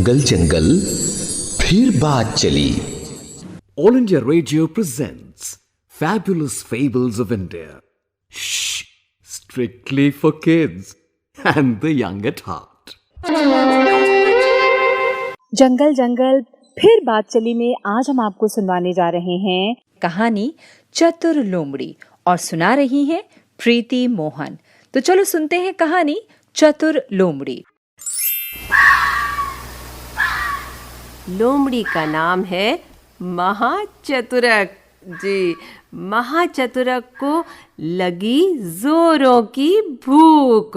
जंगल जंगल फिर बात चली। All India Radio presents Fabulous Fables of India. Shh, strictly for kids and the young at heart. जंगल जंगल फिर बात चली में आज हम आपको सुनवाने जा रहे हैं कहानी चतुर लोमड़ी और सुना रही हैं प्रीति मोहन। तो चलो सुनते हैं कहानी चतुर लोमड़ी। लोमड़ी का नाम है महाचतुरक जी। महाचतुरक को लगी जोरों की भूख।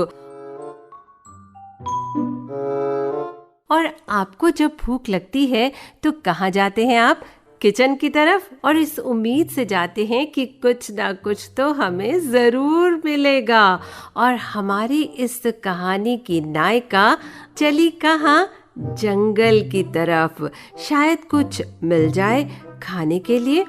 और आपको जब भूख लगती है तो कहाँ जाते हैं आप? किचन की तरफ, और इस उम्मीद से जाते हैं कि कुछ ना कुछ तो हमें ज़रूर मिलेगा। और हमारी इस कहानी की नायिका चली कहाँ? जंगल की तरफ, शायद कुछ मिल जाए खाने के लिए।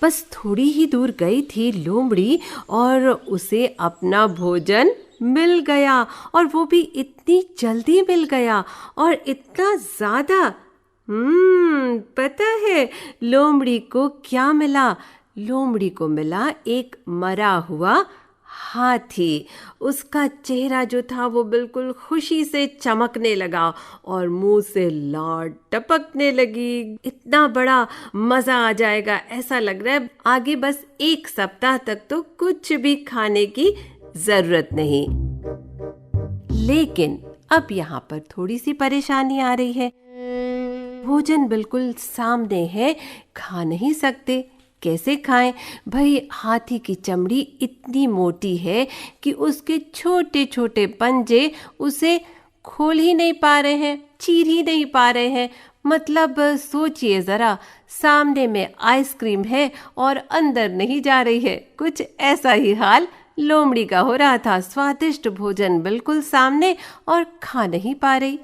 बस थोड़ी ही दूर गई थी लोमड़ी और उसे अपना भोजन मिल गया, और वो भी इतनी जल्दी मिल गया और इतना ज़्यादा। पता है लोमड़ी को क्या मिला? लोमड़ी को मिला एक मरा हुआ हाथी। उसका चेहरा जो था वो बिल्कुल खुशी से चमकने लगा और मुंह से लार टपकने लगी। इतना बड़ा मजा आ जाएगा, ऐसा लग रहा है आगे बस एक सप्ताह तक तो कुछ भी खाने की जरूरत नहीं। लेकिन अब यहाँ पर थोड़ी सी परेशानी आ रही है। भोजन बिल्कुल सामने है, खा नहीं सकते। कैसे खाएं? भाई हाथी की चमड़ी इतनी मोटी है कि उसके छोटे छोटे पंजे उसे खोल ही नहीं पा रहे हैं, चीर ही नहीं पा रहे हैं। मतलब सोचिए ज़रा, सामने में आइसक्रीम है और अंदर नहीं जा रही है। कुछ ऐसा ही हाल लोमड़ी का हो रहा था। स्वादिष्ट भोजन बिल्कुल सामने और खा नहीं पा रही।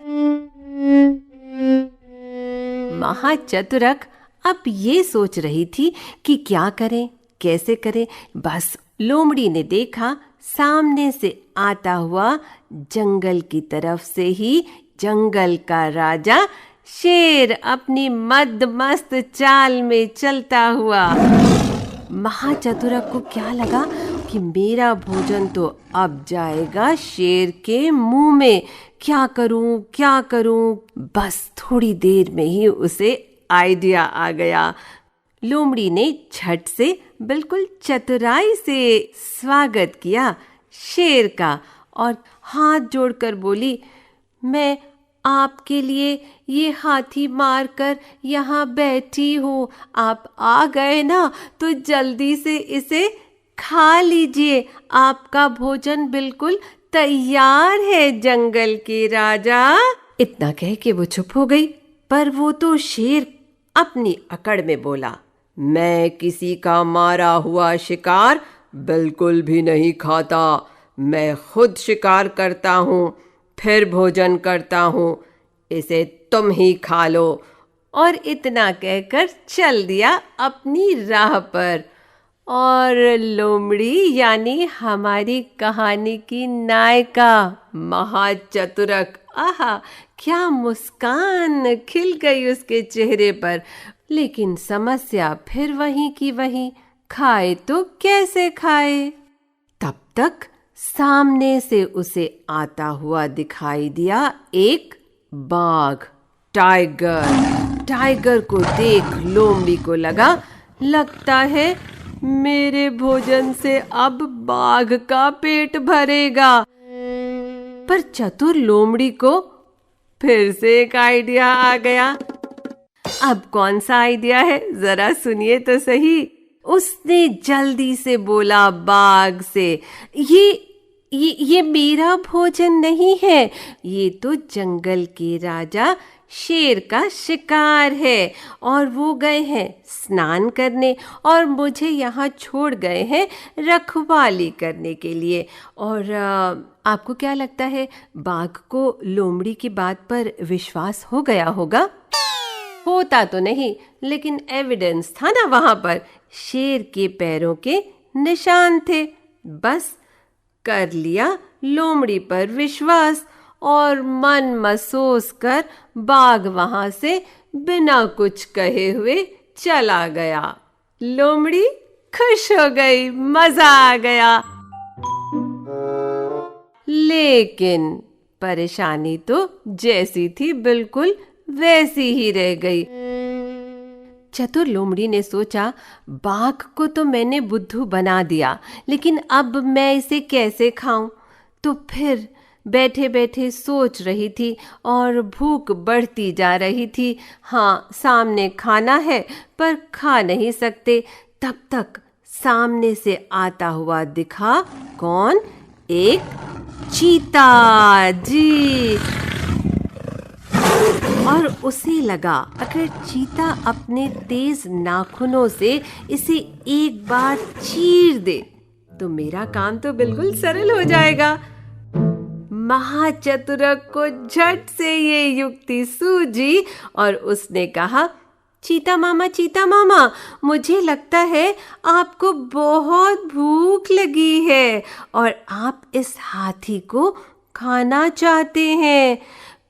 महाचतुरक अब ये सोच रही थी कि क्या करें, कैसे करें। बस लोमड़ी ने देखा सामने से आता हुआ जंगल की तरफ से ही जंगल का राजा शेर अपनी मदमस्त चाल में चलता हुआ। महाचतुरक को क्या लगा कि मेरा भोजन तो अब जाएगा शेर के मुंह में। क्या करूं, क्या करूं? बस थोड़ी देर में ही उसे आइडिया आ गया। लोमड़ी ने झट से बिल्कुल चतुराई से स्वागत किया शेर का और हाथ जोड़कर बोली, मैं आपके लिए ये हाथी मारकर यहाँ बैठी हूँ। आप आ गए ना तो जल्दी से इसे खा लीजिए। आपका भोजन बिल्कुल तैयार है जंगल के राजा। इतना कह के वो चुप हो गई। पर वो तो शेर अपनी अकड़ में बोला, मैं किसी का मारा हुआ शिकार बिल्कुल भी नहीं खाता। मैं खुद शिकार करता हूँ, फिर भोजन करता हूँ। इसे तुम ही खा लो। और इतना कहकर चल दिया अपनी राह पर। और लोमड़ी यानी हमारी कहानी की नायिका महाचतुरक, आहा क्या मुस्कान खिल गई उसके चेहरे पर। लेकिन समस्या फिर वहीं की वहीं, खाए तो कैसे खाए? तब तक सामने से उसे आता हुआ दिखाई दिया एक बाघ, टाइगर। टाइगर को देख लोमड़ी को लगता है मेरे भोजन से अब बाघ का पेट भरेगा। पर चतुर लोमड़ी को फिर से एक आइडिया आ गया। अब कौन सा आइडिया है जरा सुनिए तो सही। उसने जल्दी से बोला बाघ से, ये मेरा भोजन नहीं है, ये तो जंगल के राजा शेर का शिकार है और वो गए हैं स्नान करने और मुझे यहाँ छोड़ गए हैं रखवाली करने के लिए। और आपको क्या लगता है बाघ को लोमड़ी की बात पर विश्वास हो गया होगा? होता तो नहीं, लेकिन एविडेंस था ना वहां पर। शेर के पैरों के निशान थे। बस कर लिया लोमड़ी पर विश्वास और मन मसोस कर बाघ वहां से बिना कुछ कहे हुए चला गया। लोमड़ी खुश हो गई, मजा आ गया। लेकिन परेशानी तो जैसी थी बिल्कुल वैसी ही रह गई। चतुर लोमड़ी ने सोचा, बाघ को तो मैंने बुद्धू बना दिया, लेकिन अब मैं इसे कैसे खाऊं? तो फिर बैठे बैठे सोच रही थी और भूख बढ़ती जा रही थी। हाँ, सामने खाना है पर खा नहीं सकते। तब तक सामने से आता हुआ दिखा कौन? एक चीता जी। और उसे लगा अगर चीता अपने तेज नाखूनों से इसे एक बार चीर दे तो मेरा काम तो बिल्कुल सरल हो जाएगा। महाचतुरक को झट से ये युक्ति सूझी और उसने कहा, चीता मामा, मुझे लगता है आपको बहुत भूख लगी है और आप इस हाथी को खाना चाहते हैं।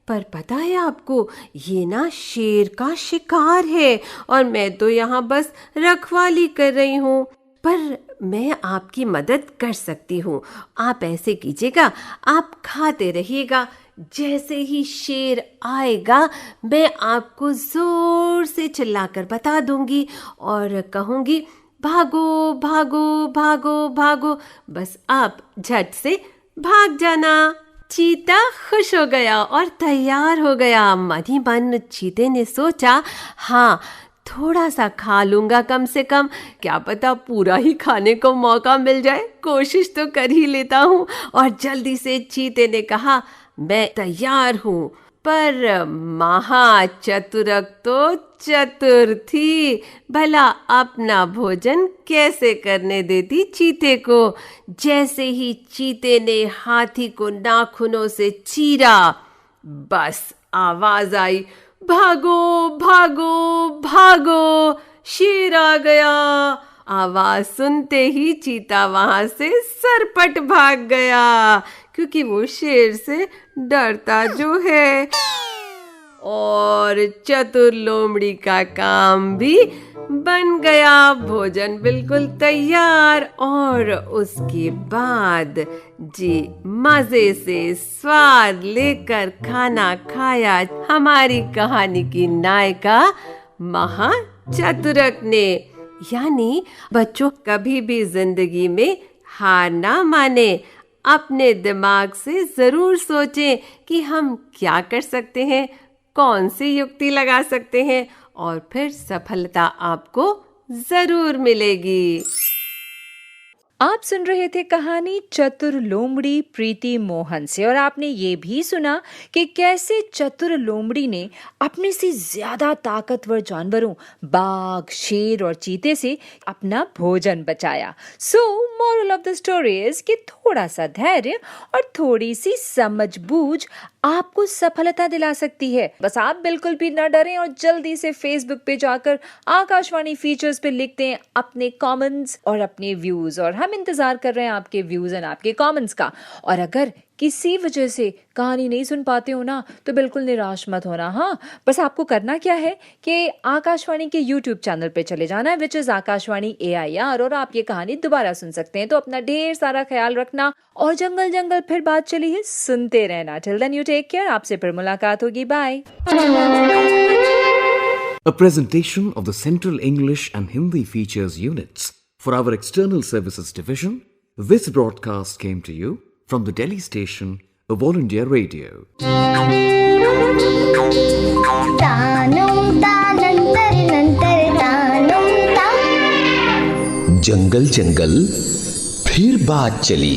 पर पता है आपको, ये ना शेर का शिकार है और मैं तो यहाँ बस रखवाली कर रही हूँ। पर मैं आपकी मदद कर सकती हूँ। आप ऐसे कीजिएगा, आप खाते रहिएगा। जैसे ही शेर आएगा मैं आपको जोर से चिल्लाकर बता दूंगी और कहूंगी, भागो भागो भागो भागो। बस आप झट से भाग जाना। चीता खुश हो गया और तैयार हो गया। मन ही मन चीते ने सोचा, हाँ, थोड़ा सा खा लूंगा कम से कम, क्या पता पूरा ही खाने को मौका मिल जाए। कोशिश तो कर ही लेता हूँ। और जल्दी से चीते ने कहा, मैं तैयार हूँ। पर महाचतुरक तो चतुर थी, भला अपना भोजन कैसे करने देती चीते को। जैसे ही चीते ने हाथी को नाखूनों से चीरा, बस आवाज आई, भागो भागो भागो, शेर आ गया। आवाज सुनते ही चीता वहां से सरपट भाग गया, क्योंकि वो शेर से डरता जो है। और चतुर लोमड़ी का काम भी बन गया, भोजन बिल्कुल तैयार। और उसके बाद जी मजे से स्वाद लेकर खाना खाया हमारी कहानी की नायिका महाचतुरक ने। यानी बच्चों, कभी भी जिंदगी में हार ना माने। अपने दिमाग से जरूर सोचें कि हम क्या कर सकते हैं, कौन सी युक्ति लगा सकते हैं, और फिर सफलता आपको जरूर मिलेगी। आप सुन रहे थे कहानी चतुर लोमड़ी प्रीति मोहन से, और आपने ये भी सुना कि कैसे चतुर लोमड़ी ने अपने से ज्यादा ताकतवर जानवरों बाघ, शेर और चीते से अपना भोजन बचाया। सो moral of the story is कि थोड़ा सा धैर्य और थोड़ी सी समझबूझ आपको सफलता दिला सकती है। बस आप बिल्कुल भी न डरें और जल्दी से फेसबुक पे जाकर आकाशवाणी फीचर्स पे लिख दें अपने कमेंट्स और अपने व्यूज, और हम इंतजार कर रहे हैं आपके व्यूज एंड आपके कमेंट्स का। और अगर किसी वजह से कहानी नहीं सुन पाते हो ना, तो बिल्कुल निराश मत होना। हाँ, बस आपको करना क्या है कि आकाशवाणी के YouTube चैनल पे चले जाना है, विच इज आकाशवाणी AIR, और आप ये कहानी दोबारा सुन सकते हैं। तो अपना ढेर सारा ख्याल रखना, और जंगल जंगल फिर बात चली है सुनते रहना। Till then you take care. आपसे फिर मुलाकात होगी। Bye. A presentation of the Central English and Hindi Features units for our External Services Division. This broadcast came to you from the Delhi station of All India Radio. जंगल जंगल फिर बात चली।